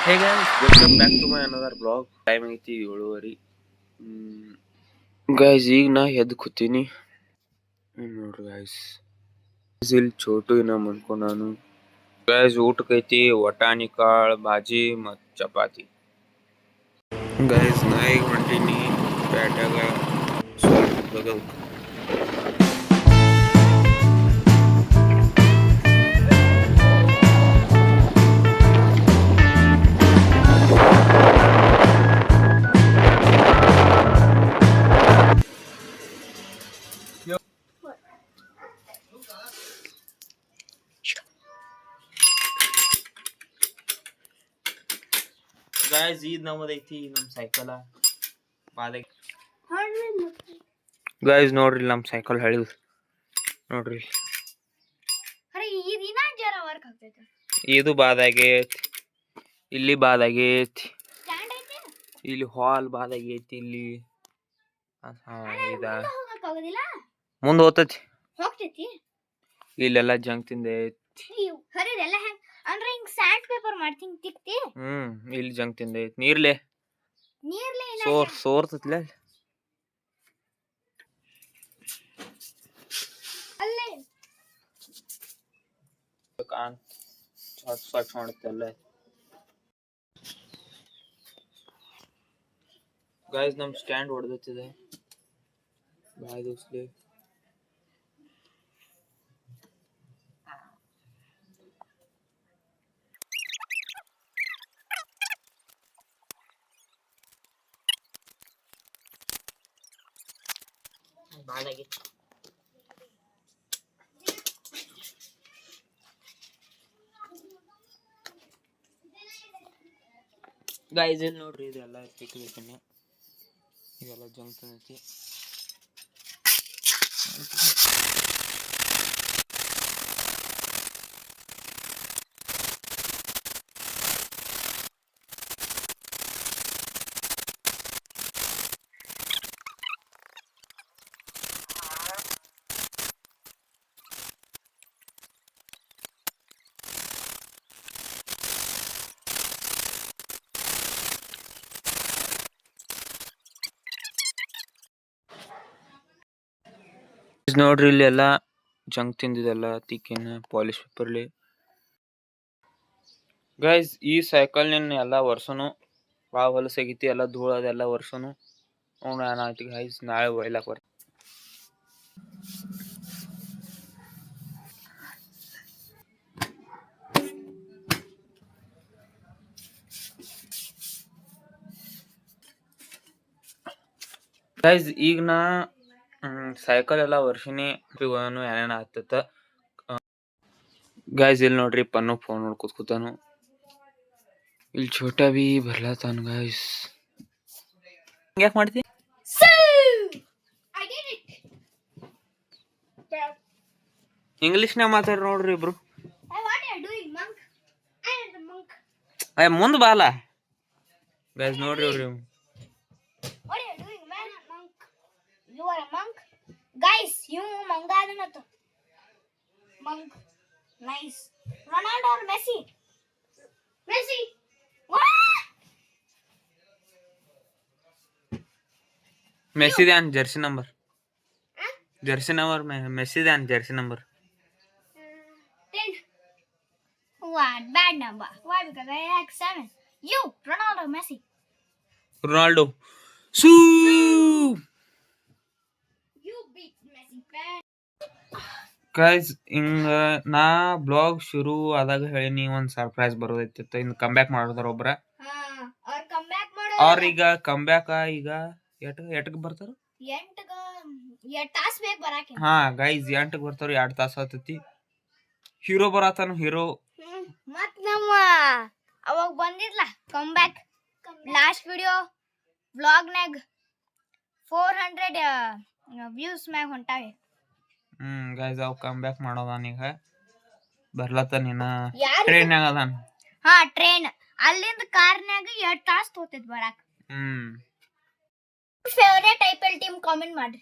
Hey guys, welcome back to my another vlog. Time ಐತಿ 7:30. Guys ಈಗ ನಾ ಎದ್ದು ಕೂತೀನಿ. ನೋಡ್ರಿ ಗೈಸ್ ಇಲ್ಲಿ ಚೋಟು ಇನ್ನ ಮನ್ಕೊ ನಾನು. ಗೈಸ್ ಊಟಕ್ಕೈತಿ ವಟಾಣಿ ಕಾಳು ಭಾಜಿ ಮತ್ತು ಚಪಾತಿ. ಗೈಸ್ ನಾ ಈಗ ಹೊಂಟೀನಿ ಪೇಟ್ಯಾಗ ಸ್ವಲ್ಪ ಬಗಲ್ಕ. ಗೈಸ್ ಈಗ ನಮ್ಮದೈತಿ ನಮ್ಮ ಸೈಕಲ ಬಾದಾಗಿ. ಗೈಸ್ ನೋಡ್ರಿ ನಮ್ಮ ಸೈಕಲ್ ಹೇಳಿದ್ ನೋಡ್ರಿ. ಇದು ಬಾದಾಗೈತಿ, ಇಲ್ಲಿ ಬಾದಾಗೈತಿ, ಇಲ್ಲಿ ಹಾಲ್ ಬಾದಾಗೈತಿ, ಇಲ್ಲಿ ಮುಂದೆ ಹೋಗ್ತೈತಿ, ಇಲ್ಲೆಲ್ಲ ಜಂಕ್ ತಿಂದೈತಿ. ಇಲ್ಲಿ ಜಂಕ್ ತಿಂದೈತಿ. ನೀರ್ಲೆ ಸೋರ್ತೈತ್ಲೆ. ಸ್ವಚ್ಛ ಮಾಡುತ್ತಲ್ಲ ಗೈಸ್. ನಮ್ ಸ್ಟ್ಯಾಂಡ್ ಹೊಡೆದತ್ತಿದೆ ಬಾಯ್ದೋಸ್ಲಿ. ಗೈಸ್ ಇಲ್ಲಿ ನೋಡ್ರಿ, ಇದೆಲ್ಲ ತಿಕ್ಬೇಕನ್ನ, ಇದೆಲ್ಲ ಜಂಕ್ ಐತಿ. ನೋಡ್ರಿ ಇಲ್ಲಿ ಎಲ್ಲ ಜಂಕ್ ತಿಂದಿದೆಲ್ಲ ತಿಕ್ಕಿನ ಪಾಲಿಶ್ ಪೇಪರ್ಲಿ. ಗೈಸ್ ಈ ಸೈಕಲ್ ನಿನ್ನ ಎಲ್ಲ ವರ್ಷನು ಭಾಳ ಹೊಲಸಾಗೈತಿ, ಎಲ್ಲ ಧೂಳ ಅದೆಲ್ಲ ವರ್ಷನು. ಏನಾಯ್ತು ಗೈಸ್, ನಾಳೆ ಒಯ್ಲಾಕ ಬರ್ತೀನಿ. ಗೈಸ್ ಈಗ ನಾ ಸೈಕಲ್ ಎಲ್ಲ ವರ್ಷಿನಿ ಏನೇನ ಆಗ್ತೈತ. ಗೈಸ್ ಇಲ್ಲಿ ನೋಡ್ರಿ ಪನ್ನು ಫೋನ್ ನೋಡ್ಕೊತ ಕೂತಾನು. ಇಲ್ಲಿ ಛೋಟಾ ಬಿ ಬರ್ಲಾತಾನ. ಗೈಸ್ ಯಾಕೆ ಮಾಡ್ತಿ? ಇಂಗ್ಲಿಷ್ನಾಗ ಮಾತಾಡ್ರಿ ನೋಡ್ರಿ ಇಬ್ರು. ಮುಂದ್ ಬಾಲ ಗೈಸ್ ನೋಡ್ರಿ ಅವ್ರಿ. You are a monk? Guys, you monk. Monk. Nice. Ronaldo or Messi? Messi. What? Messi dan jersey number. Jersey number Messi dan jersey number. 10. What? Bad number. Why? Because I like 7. You, Ronaldo, Messi. Ronaldo. Soo. Guys ಹಿಂಗ ನಾ blog ಶುರು ಆದಾಗ ಹೇಳಿನಿ ಒಂದ್ surprise ಬರೋದೈತಿ. ಇನ್ನು come back ಮಾಡೋದಾರ ಒಬ್ರ. ಅವ್ರ ಈಗ ಕಮ್ ಬ್ಯಾಕ್ ಈಗ ಎಟಕ್ ಬರ್ತಾರ? 8 ತಾಸ್ ಬೇಕು ಬರಾಕೆ. ಹಾ ಗೈಸ್ 8ಕ್ಕೆ ಬರ್ತಾರ, 2 ತಾಸ ಆತೈತಿ. Hero ಬರತಾನ, hero. ಮತ್ ನಮ್ಮ ಅವಾಗ ಬಂದಿದ್ಲ ಕಮ್ ಬ್ಯಾಕ್ ಲಾಸ್ಟ್ ವಿಡಿಯೋ ವ್ಲಾಗ್ನಾಗ 400 ವ್ಯೂಸ್ ಮ್ಯಾಗ ಹೊಂಟಾವೆ. ಗೈಸ್ ಅವ್ ಕಮ್ ಬ್ಯಾಕ್ ಮಾಡೋದಾನೀಗ. ಬರ್ಲತ್ತಾನ ಇನ್ನ ಟ್ರೈನ್ಯಾಗ ಅದಾನ. ಹಾ ಟ್ರೈನ್ ಅಲ್ಲಿಂದ ಕಾರ್ನ್ಯಾಗ 2 ತಾಸ್ ತೋತೈತಿ ಬರಾಕ. ಫೇವರೇಟ್ ಐಪಿಎಲ್ ಟೀಮ್ ಕಾಮೆಂಟ್ ಮಾಡ್ರಿ.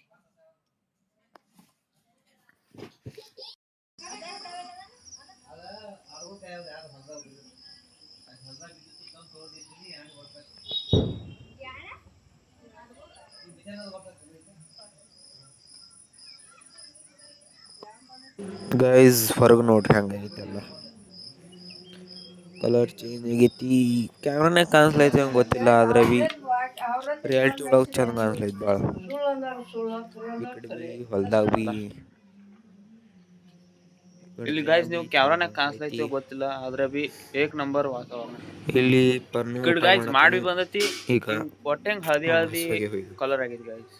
ಗೈಸ್ ಹೊರಗೆ ನೋಡ್ರಿ ಹಂಗೈತೆಲ್ಲ ಕಲರ್ ಚೇಂಜ್ ಆಗೈತಿ ಕ್ಯಾಮ್ರಾನಾಗ ಕಾಣಿಸ್ಲೈತಿ ಹಂಗೆ ಗೊತ್ತಿಲ್ಲ ಆದ್ರೆ ಬಿ ರಿಯಾಲಿಟಿ ಒಳಗೆ ಚಂದ ಕಾಣಿಸ್ಲೈತಿ ಭಾಳ ಈ ಕಡೆ ಬಿ ಹೊಲ್ದಾಗ ಬಿ ಇಲ್ಲಿ ಗೈಸ್ ನೀವು ಕ್ಯಾಮ್ರಾನಾಗ ಕಾಣಿಸ್ಲೈತಿ ಗೊತ್ತಿಲ್ಲ ಆದ್ರೆ ಬಿ ಏಕ್ ನಂಬರ್ ವಾತಾವರಣ ಇಲ್ಲಿ ಪನ್ನು ಈ ಕಡೆ ಗೈಸ್ ಮಾಡಿ ಬಂದತಿ ಈಗ ಹೊಟ್ಟೆ ಹಳದಿ ಹಳದಿ ಕಲರ್ ಆಗೈತಿ ಗೈಸ್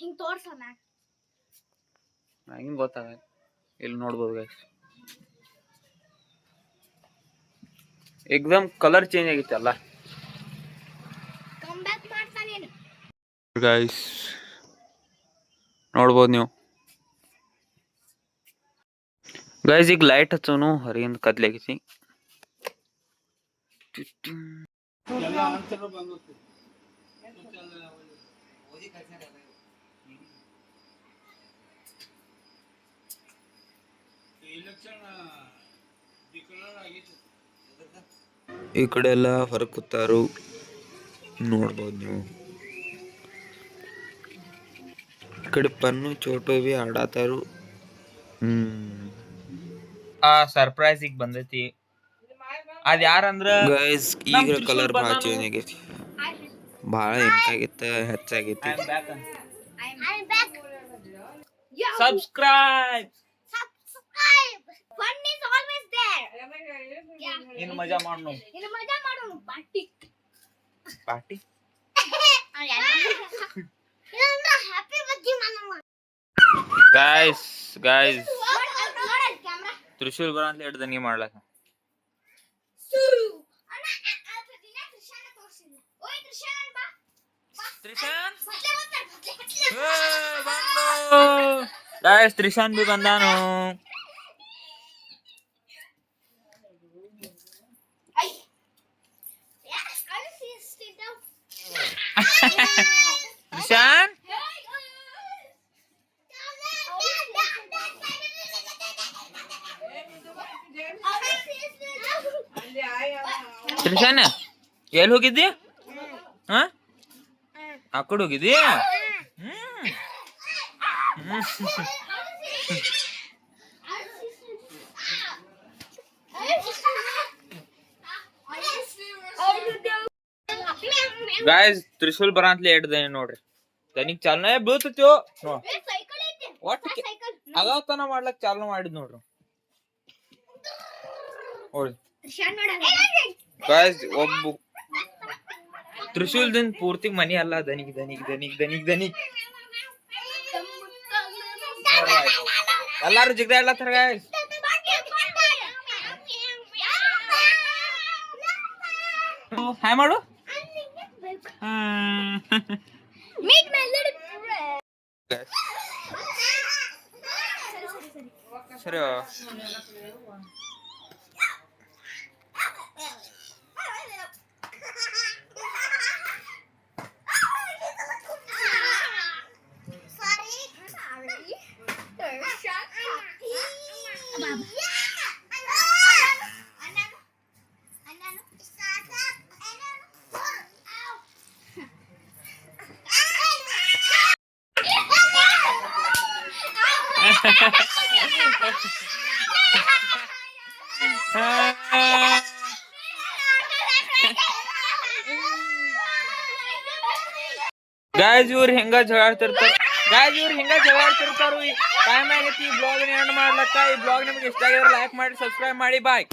ಹಿಂಗ್ ತೋರ್ಸೋಣ ಹಿಂಗ್ ಗೊತ್ತಾಗ ಇಲ್ಲಿ ನೋಡ್ಬೋದು ಗೈಸ್ ಏಕ್ದಮ್ ಕಲರ್ ಚೇಂಜ್ ಆಗಿತ್ತು ಅಲ್ಲ ಕಮ್ ಬ್ಯಾಕ್ ಮಾಡ್ತಾನೇನು ಗೈಸ್ ನೋಡ್ಬೋದು ನೀವು ಗೈಸ್ ಈಗ ಲೈಟ್ ಹಚ್ಚೋನು ಹೊರಗಿಂದ ಕತ್ಲಾಗೈತಿ ಈ ಕಡೆ ಎಲ್ಲ ಹೊರಗೆ ಕೂತಾರು ನೋಡ್ಬೋದು ನೀವು ಈ ಕಡೆ ಪನ್ನು ಚೋಟು ಬಿ ಆಡಾತಾರು ಆ ಸರ್ಪ್ರೈಸ್ ಈಗ ಬಂದೈತಿ ಅದ್ ಯಾರಂದ್ರ ಗೈಸ್ ಈಗ ಕಲರ್ ಭಾಳ ಚೇಂಜ್ ಆಗೈತಿ ಭಾಳ ಹೆಂಗಾಗಿತ್ತ ಹೆಚ್ಚಾಗೈತಿ I'm back. Yo, subscribe subscribe. Fun is always there. Yeah. ಇನ್ನು ಮಜಾ ಮಾಡೋಣ ಇನ್ನು ಮಜಾ ಮಾಡೋಣ ಪಾರ್ಟಿ. ಪಾರ್ಟಿ ಇದೊಂದು ಹ್ಯಾಪಿ ಬರ್ತ್ಡೇ ಮಾಡೋಣ. ಗೈಸ್ ನೋಡಲ್ ಕ್ಯಾಮೆರಾ. ತ್ರಿಶೂಲ್ ಬರ ಅಂತ ಹಿಡ್ದು ನೀ ಮಾಡ್ಲಕ್ಕ ಅಣ್ಣ ದಿನ ತ್ರಿಶಾನ ತೋರಿಸಿಲ್ಲ. ಓಯ್ ತ್ರಿಶಾನ್ ಬಾ. ತ್ರಿಶಾನ್ ಬಟ್ಲೆ ಬಟ್ಲೆ ಗೈಸ್ ತ್ರಿಶಾನ್ ಬಿ ಬಂದಾನು ತ್ರಿಶಾನ್ ತ್ರಿಶಾನ್ ಎಲ್ಲಿ ಹೋಗಿದ್ದಿ ಹ ಆ ಕಡೆ ಹೋಗಿದ್ದಿ ಗಾಯ್ಸ್ ತ್ರಿಶೂಲ್ ಬರ ಅಂತಲೇ ಹಿಡ್ದೆ ನೋಡ್ರಿ ತನಿಗ್ ಚಾಲನೆ ಬೀಳ್ತೈತಿಯೋ ಒಟ್ಟು ಅಗಾವತನ ಮಾಡ್ಲಕ್ ಚಾಲನೆ ಮಾಡಿದ್ ನೋಡ್ರಿ ನೋಡಿ ಗಾಯ್ಸ್ ಒಬ್ಬ ತ್ರಿಶೂಲ್ದಿಂದ ಪೂರ್ತಿ ಮನಿ ಅಲ್ಲ ದನಿಗ್ ದನಿಗ್ ದನಿಗ್ ದನಿಗ್ ದನಿಗ್ ಎಲ್ಲಾರು ಜಿಗ್ದ ಹೇಳತ್ತಾರ ಗಾಯ್ಸ್ ಹಾಯ್ ಮಾಡು ಸರಿ ಗಾಯ್ಸ್ ಇವ್ರು ಹೆಂಗ ಜಗಾಡ್ತಿರ್ತಾರ ಟೈಮ್ ಆಗೈತಿ ಈ ಬ್ಲಾಗ್ ಎಂಡ್ ಮಾಡ್ಲಕ್ಕ ಈ ಬ್ಲಾಗ್ ನಿಮ್ಗೆ ಇಷ್ಟ ಆಗಿದ್ರೆ ಲೈಕ್ ಮಾಡಿ ಸಬ್ಸ್ಕ್ರೈಬ್ ಮಾಡಿ ಬಾಯ್